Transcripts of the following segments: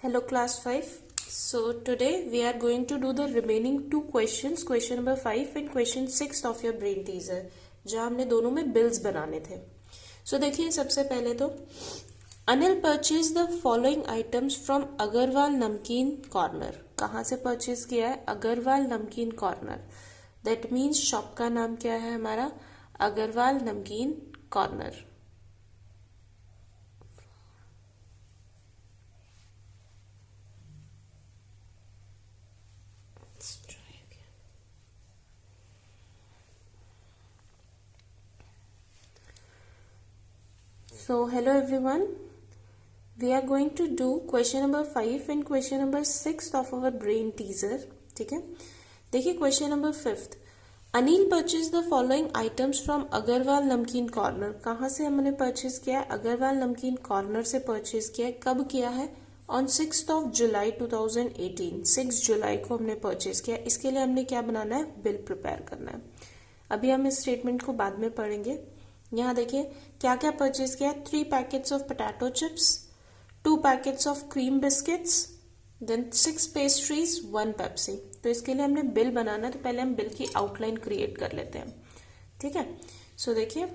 Hello class 5. So today we are going to do the remaining two questions, question number 5 and question 6 of your brain teaser, जहाँ हमने दोनों में bills बनाने थे. So देखिए सबसे पहले तो Anil purchase the following items from Agarwal namkeen corner. कहाँ से परचेज किया है? Agarwal namkeen corner. That means shop का नाम क्या है हमारा? Agarwal namkeen corner. So hello everyone, we are going to do question number 5 and question number 6 of our brain teaser. ठीक है, देखिए question number 5. Anil purchase the following items from Agarwal namkeen corner. कहाँ से हमने परचेज किया है? अग्रवाल नमकीन कॉर्नर से परचेज किया है. कब किया है? ऑन 6 जुलाई 2018. 6 जुलाई को हमने परचेज किया. इसके लिए हमने क्या बनाना है? बिल प्रिपेयर करना है. अभी हम इस स्टेटमेंट को बाद में पढ़ेंगे. यहाँ देखिए क्या क्या परचेज किया. 3 packets of potato chips, 2 packets of cream biscuits, then 6 pastries, 1 Pepsi. तो इसके लिए हमने बिल बनाना है, तो पहले हम बिल की आउटलाइन क्रिएट कर लेते हैं. ठीक है, सो देखिए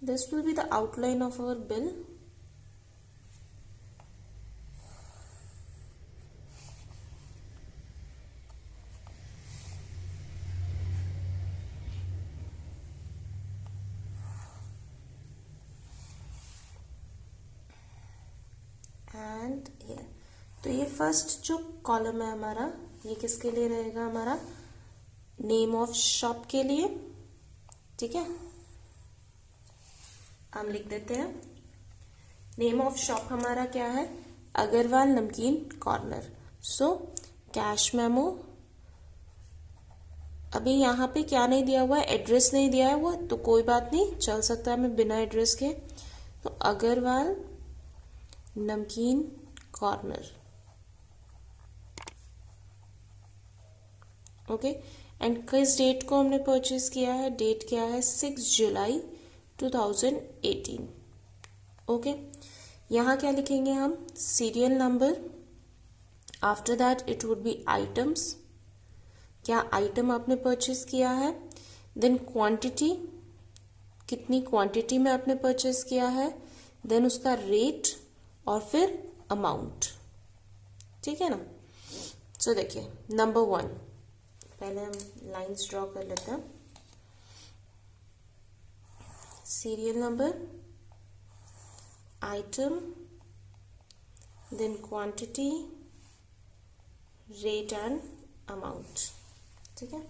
this will be the outline of our bill. And here, तो ये फर्स्ट जो कॉलम है हमारा, ये किसके लिए रहेगा? हमारा नेम ऑफ शॉप के लिए. ठीक है, हम लिख देते हैं नेम ऑफ शॉप हमारा क्या है? Agarwal namkeen corner. So cash memo. अभी यहाँ पे क्या नहीं दिया हुआ है? एड्रेस नहीं दिया है वो, तो कोई बात नहीं, चल सकता है हमें बिना एड्रेस के. तो Agarwal namkeen corner. Okay, and किस डेट को हमने परचेज किया है? डेट क्या है? 6 जुलाई 2018. ओके, यहाँ क्या लिखेंगे हम? Serial number. After that it would B items. क्या आइटम आपने परचेज किया है? देन क्वांटिटी, कितनी क्वांटिटी में आपने परचेज किया है. देन उसका रेट और फिर अमाउंट. ठीक है ना. सो देखिए नंबर 1, पहले हम लाइंस ड्रॉ कर लेते हैं. Serial number, item, then quantity, rate and amount. ठीक है,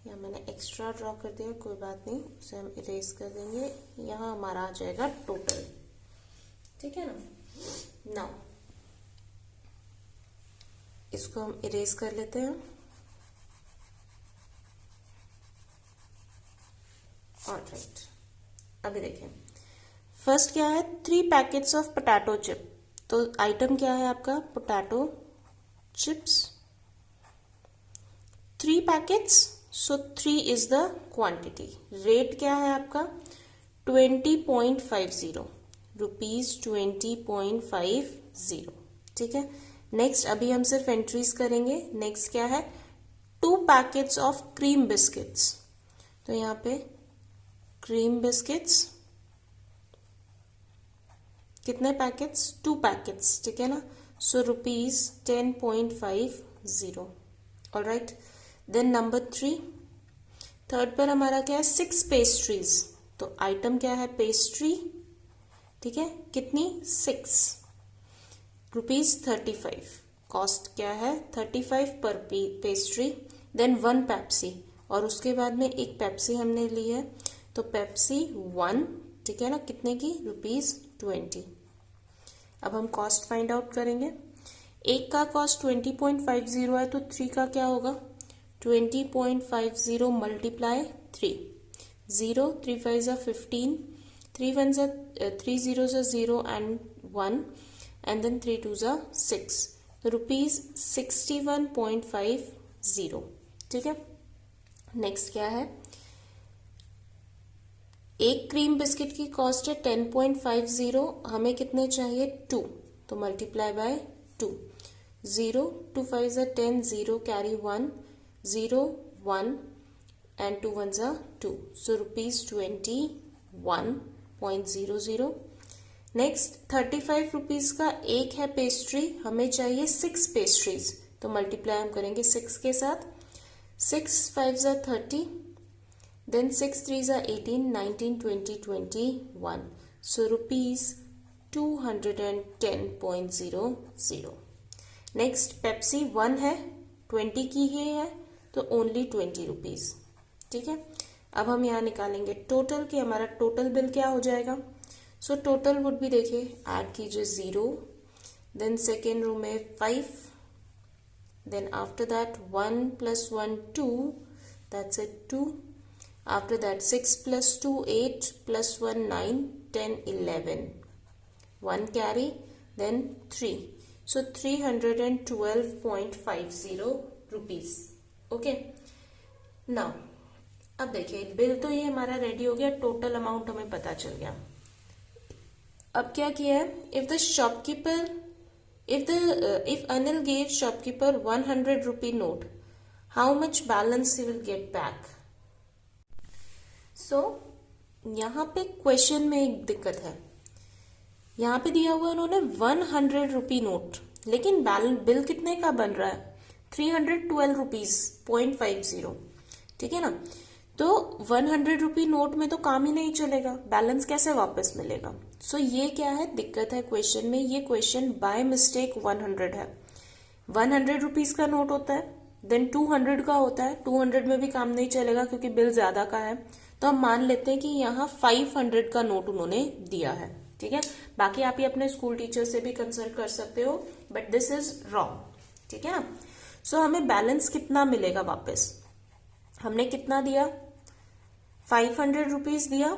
यहाँ मैंने एक्स्ट्रा ड्रॉ कर दिया, कोई बात नहीं, उसे हम इरेज कर देंगे. यहाँ हमारा आ जाएगा टोटल. ठीक है ना. नाउ इसको हम इरेज कर लेते हैं. ऑलराइट, अभी देखें फर्स्ट क्या है? 3 पैकेट्स ऑफ पोटैटो चिप. तो आइटम क्या है आपका? Potato chips. 3 packets, so 3 is the quantity. Rate क्या है आपका? 20.50 रुपीज. 20.50. ठीक है. नेक्स्ट अभी हम सिर्फ एंट्रीज करेंगे. नेक्स्ट क्या है? 2 पैकेट्स ऑफ क्रीम बिस्किट्स. तो यहाँ पे क्रीम बिस्किट्स कितने पैकेट्स? 2 पैकेट्स. ठीक है ना. So rupees 10.50. Alright. Then number 3, third पर हमारा क्या है? 6 पेस्ट्रीज. तो आइटम क्या है? पेस्ट्री. ठीक है, कितनी? 6. रुपीज 35. कॉस्ट क्या है? 35 पर पेस्ट्री. देन 1 पेप्सी, और उसके बाद में एक पेप्सी हमने ली है, तो पेप्सी 1. ठीक है ना, कितने की? रुपीज 20. अब हम कॉस्ट फाइंड आउट करेंगे. एक का कॉस्ट 20.50 है, तो 3 का क्या होगा? 20.50 मल्टीप्लाई 3. 0, 3 5 15, 3 1 3 0 0 and 1, and then 3 2 6. तो रुपीज 61.50. ठीक है. नेक्स्ट क्या है, एक क्रीम बिस्किट की कॉस्ट है 10.50, हमें कितने चाहिए 2, तो multiply by 2, 0 2 5 are 10, 0 carry 1, 0 1 and 2 1s are 2, so rupees 21.00. Next 35 rupees का एक है पेस्ट्री, हमें चाहिए 6 पेस्ट्रीज, तो मल्टीप्लाई हम करेंगे 6 के साथ, 6 5s are 30, then 6 3s are 18, 19 20 21, so rupees 210.00. Next Pepsi 1 है, 20 की है तो ओनली 20 रुपीज, ठीक है। अब हम यहाँ निकालेंगे टोटल कि हमारा टोटल बिल क्या हो जाएगा। सो टोटल वुड भी देखिए, ऐड कीजिए 0, देन सेकेंड रो में 5, then after that 1 + 1 2, that's it 2, after that 6 + 2 8 + 1 9 10 11, 1 carry, then 3, so 312.50 rupees. Okay, now अब देखिए बिल तो ये हमारा रेडी हो गया, टोटल अमाउंट हमें पता चल गया। अब क्या किया है, if Anil gave shopkeeper 100 rupee note, how much balance he will get back? So यहाँ पे क्वेश्चन में एक दिक्कत है, यहाँ पे दिया हुआ उन्होंने 100 रुपी नोट, लेकिन बिल कितने का बन रहा है 312 रुपीज 0.50, ठीक है ना। तो 100 रुपी नोट में तो काम ही नहीं चलेगा, बैलेंस कैसे वापस मिलेगा। सो ये क्या है दिक्कत है क्वेश्चन में, ये क्वेश्चन बाय मिस्टेक 100 है, 100 रुपीज का नोट होता है, देन 200 का होता है, 200 में भी काम नहीं चलेगा क्योंकि बिल ज्यादा का है, तो हम मान लेते हैं कि यहाँ 500 का नोट उन्होंने दिया है, ठीक है। बाकी आप ये अपने स्कूल टीचर से भी कंसल्ट कर सकते हो, बट दिस इज रॉन्ग, ठीक है ना। सो हमें बैलेंस कितना मिलेगा वापस, हमने कितना दिया 500 रुपीज दिया,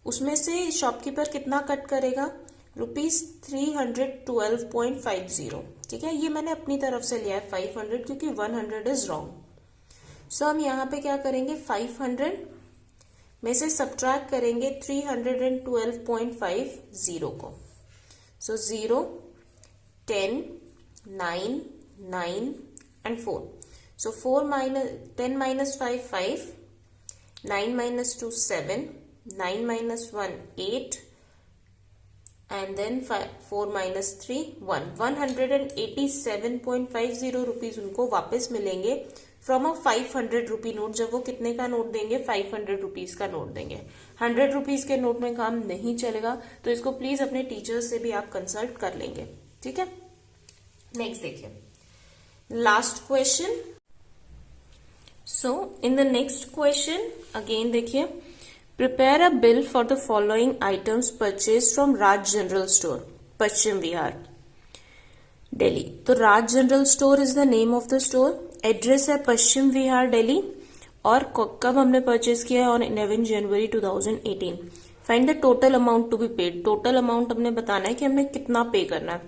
उसमें से शॉपकीपर कितना कट करेगा ₹312.50, ठीक है। ये मैंने अपनी तरफ से लिया है 500 क्योंकि 100 इज रॉन्ग। सो हम यहाँ पे क्या करेंगे 500 में से सब्ट्रैक्ट करेंगे 312.50 को। सो 0 10 9 9 and 4, so 10 minus 5 5, 9 minus 2 7, 9 minus 1 8, and then 4 minus 3 1, 187.50 rupees उनको वापस मिलेंगे फ्रॉम अ 500 रुपी नोट। जब वो कितने का नोट देंगे 500 रुपीज का नोट देंगे, 100 रुपीज के नोट में काम नहीं चलेगा, तो इसको प्लीज अपने टीचर्स से भी आप कंसल्ट कर लेंगे, ठीक है। नेक्स्ट देखिए last question. So in the next question again देखिए, prepare a bill for the following items purchase from Raj general store, Paschim Vihar, Delhi. तो Raj general store is the name of the store, address है पश्चिम विहार दिल्ली, और कब हमने परचेज किया है ऑन 11 जनवरी 2018। Find the total amount to be paid, total amount हमने बताना है कि हमने कितना पे करना है।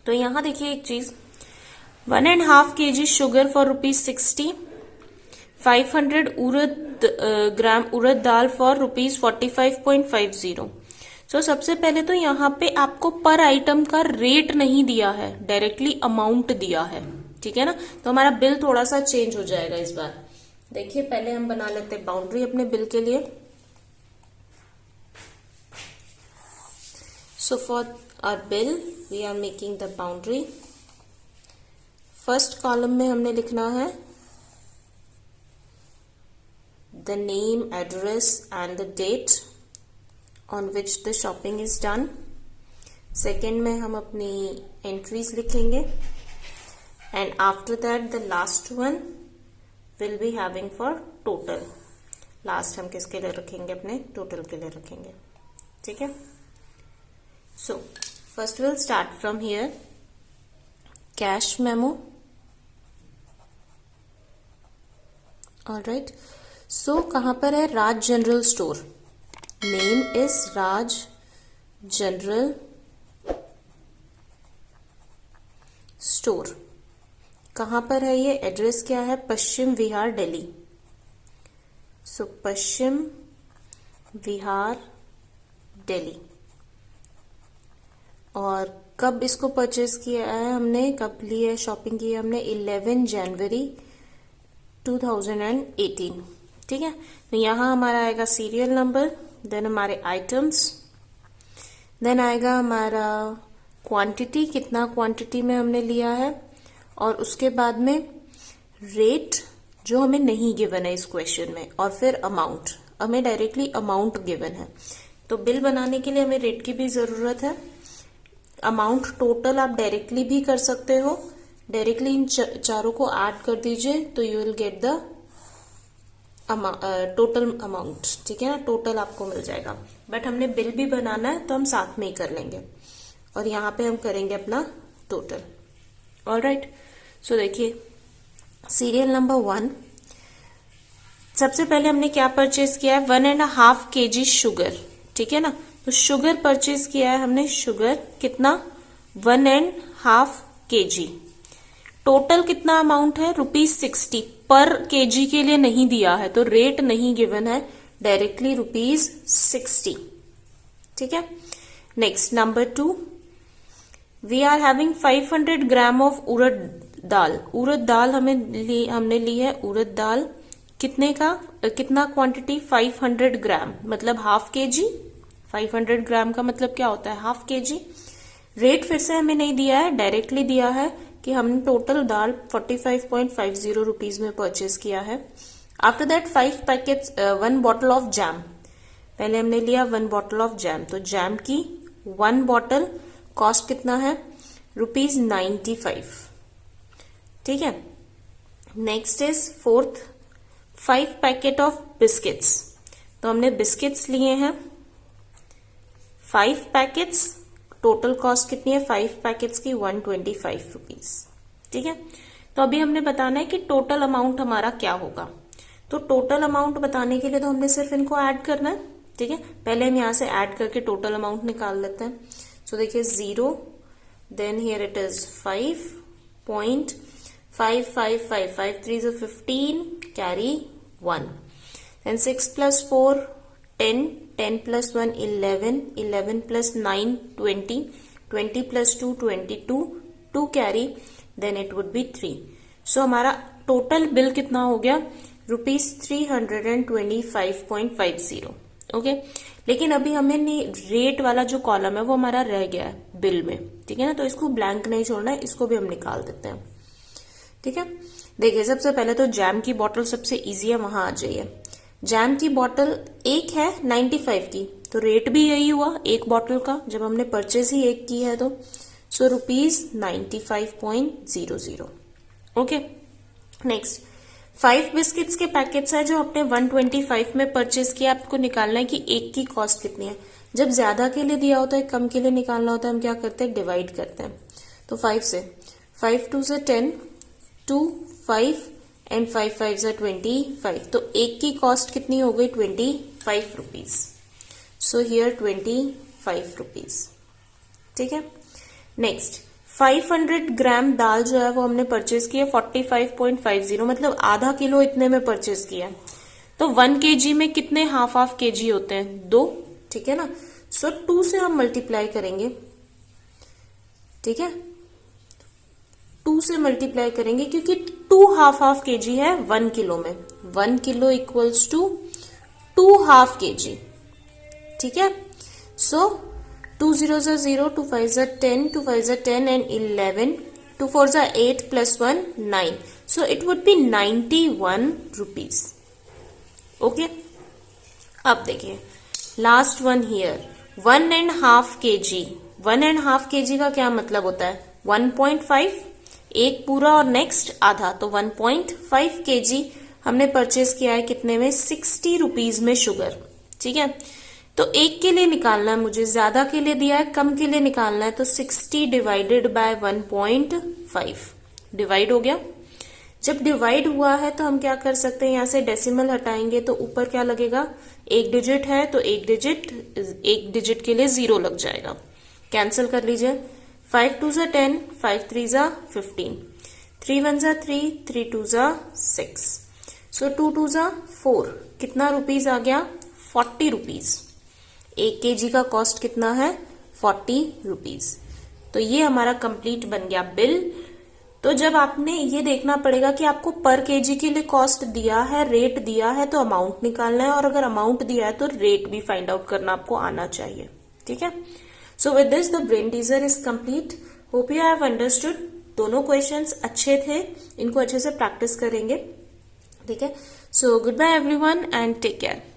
तो यहां देखिए एक चीज, 1.5 kg sugar for ₹60, 500 gram urad dal for ₹45.50। सो सबसे पहले तो यहाँ पे आपको पर आइटम का रेट नहीं दिया है, डायरेक्टली अमाउंट दिया है, ठीक है ना। तो हमारा बिल थोड़ा सा चेंज हो जाएगा इस बार। देखिए पहले हम बना लेते हैं बाउंड्री अपने बिल के लिए। So for our bill we are making the boundary. First column में हमने लिखना है the name, address and the date on which the shopping is done. Second में हम अपनी एंट्रीज लिखेंगे, and after that the last one will be having for total. Last हम किसके लिए रखेंगे, अपने टोटल के लिए रखेंगे, ठीक है। So first will start from here, cash memo, alright. So कहां पर है, Raj general store, name is Raj general store. कहां पर है ये, एड्रेस क्या है, पश्चिम विहार दिल्ली, सो पश्चिम विहार दिल्ली। और कब इसको परचेज किया है हमने, कब ली है, शॉपिंग की है हमने 11 जनवरी 2018। ठीक है, तो यहाँ हमारा आएगा सीरियल नंबर, देन हमारे आइटम्स, देन आएगा हमारा क्वांटिटी, कितना क्वांटिटी में हमने लिया है, और उसके बाद में रेट जो हमें नहीं गिवन है इस क्वेश्चन में, और फिर अमाउंट, हमें डायरेक्टली अमाउंट गिवन है। तो बिल बनाने के लिए हमें रेट की भी जरूरत है। अमाउंट टोटल आप डायरेक्टली भी कर सकते हो, डायरेक्टली इन चारों को ऐड कर दीजिए तो you will get the total amount. ठीक है ना, टोटल आपको मिल जाएगा। बट हमने बिल भी बनाना है तो हम साथ में ही कर लेंगे, और यहाँ पे हम करेंगे अपना टोटल। ऑलराइट, सो देखिए सीरियल नंबर 1, सबसे पहले हमने क्या परचेज किया है, 1.5 kg शुगर। ठीक है ना, तो शुगर परचेज किया है हमने, शुगर कितना 1.5 kg। टोटल कितना अमाउंट है, ₹60 पर केजी के लिए नहीं दिया है, तो रेट नहीं गिवन है, डायरेक्टली ₹60। ठीक है, next number 2, we are having 500 gram of urad dal. उड़द दाल हमने ली है उड़द दाल, कितना क्वांटिटी, 500 ग्राम, मतलब ½ kg। 500 ग्राम का मतलब क्या होता है, ½ kg। रेट फिर से हमें नहीं दिया है, डायरेक्टली दिया है कि हमने टोटल दाल 45.50 रुपीज में परचेज किया है। After that 5 packets, 1 bottle of jam, पहले हमने लिया 1 बॉटल ऑफ जैम, तो जैम की 1 बॉटल कॉस्ट कितना है, ₹95। ठीक है, next is 4th, 5 packet of biscuits, तो हमने बिस्किट्स लिए हैं 5 पैकेट्स, टोटल कॉस्ट कितनी है 5 पैकेट्स की, 125 रुपीज। ठीक है, तो अभी हमने बताना है कि टोटल अमाउंट हमारा क्या होगा। तो टोटल अमाउंट बताने के लिए तो हमने सिर्फ इनको ऐड करना है। ठीक है, पहले हम यहां से ऐड करके टोटल अमाउंट निकाल लेते हैं। सो देखिए 0, then here it is 5.5555, 5 3 15, carry 1, then 6 + 4 10, 10 + 1 11, 11 + 9 20, 20 + 2 22, 2 carry, then it would be 3। So हमारा टोटल बिल कितना हो गया, ₹325.50। ओके, लेकिन अभी हमें रेट वाला जो कॉलम है वो हमारा रह गया है बिल में। ठीक है ना, तो इसको ब्लैंक नहीं छोड़ना है, इसको भी हम निकाल देते हैं। ठीक है, देखिए सबसे पहले तो जैम की बोतल सबसे इजी है, वहां आ जाइए। जैम की बोतल एक है 95 की, तो रेट भी यही हुआ एक बोतल का, जब हमने परचेज ही एक की है तो। सो ₹95.00। ओके, नेक्स्ट 5 बिस्किट्स के पैकेट्स है जो आपने 125 में परचेज किया, आपको निकालना है कि एक की कॉस्ट कितनी है। जब ज्यादा के लिए दिया होता है, कम के लिए निकालना होता है, हम क्या करते हैं, डिवाइड करते हैं। तो 5 से 5 2 से 10, 2 5 एंड 5 5 से 25, तो एक की कॉस्ट कितनी हो गई 25 रुपीज। So here 25 rupees. ठीक है, नेक्स्ट 500 ग्राम दाल जो है वो हमने परचेज किया 45.50, मतलब आधा किलो इतने में परचेज किया। तो 1 kg में कितने हाफ kg होते हैं, 2। ठीक है ना, सो 2 से हम मल्टीप्लाई करेंगे। ठीक है, 2 से मल्टीप्लाई करेंगे क्योंकि 2 हाफ kg है 1 किलो में, 1 kilo equals to 2 half kg। ठीक है, सो 2 0s are 0, 2 5s are 10, 2 5s are 10 and 11, 2 4s are 8 plus 1 9. So it would be 91 rupees. Okay. अब देखिए last one here 1.5 kg। 1.5 kg का क्या मतलब होता है, 1.5 एक पूरा और नेक्स्ट आधा, तो 1.5 kg हमने परचेज किया है कितने में, 60 रुपीज में शुगर। ठीक है, तो एक के लिए निकालना है मुझे, ज्यादा के लिए दिया है, कम के लिए निकालना है, तो 60 डिवाइडेड बाय 1.5 डिवाइड हो गया। जब डिवाइड हुआ है तो हम क्या कर सकते हैं, यहां से डेसिमल हटाएंगे तो ऊपर क्या लगेगा, एक डिजिट है तो एक डिजिट के लिए 0 लग जाएगा, कैंसिल कर लीजिए। 5 2s are 10, 5 3s are 15, 3 1s are 3, 3 2s are 6। सो 2 2 जा 4, कितना रुपीज आ गया? 40 रुपीज। 1 kg का कॉस्ट कितना है? 40 रुपीज। तो ये हमारा कंप्लीट बन गया बिल। तो जब आपने ये देखना पड़ेगा कि आपको पर केजी के लिए कॉस्ट दिया है, रेट दिया है, तो अमाउंट निकालना है, और अगर अमाउंट दिया है तो रेट भी फाइंड आउट करना आपको आना चाहिए। ठीक है। So with this the brain teaser is complete. Hope you have understood. दोनों क्वेश्चंस अच्छे थे, इनको अच्छे से प्रैक्टिस करेंगे। ठीक है। So goodbye everyone and take care.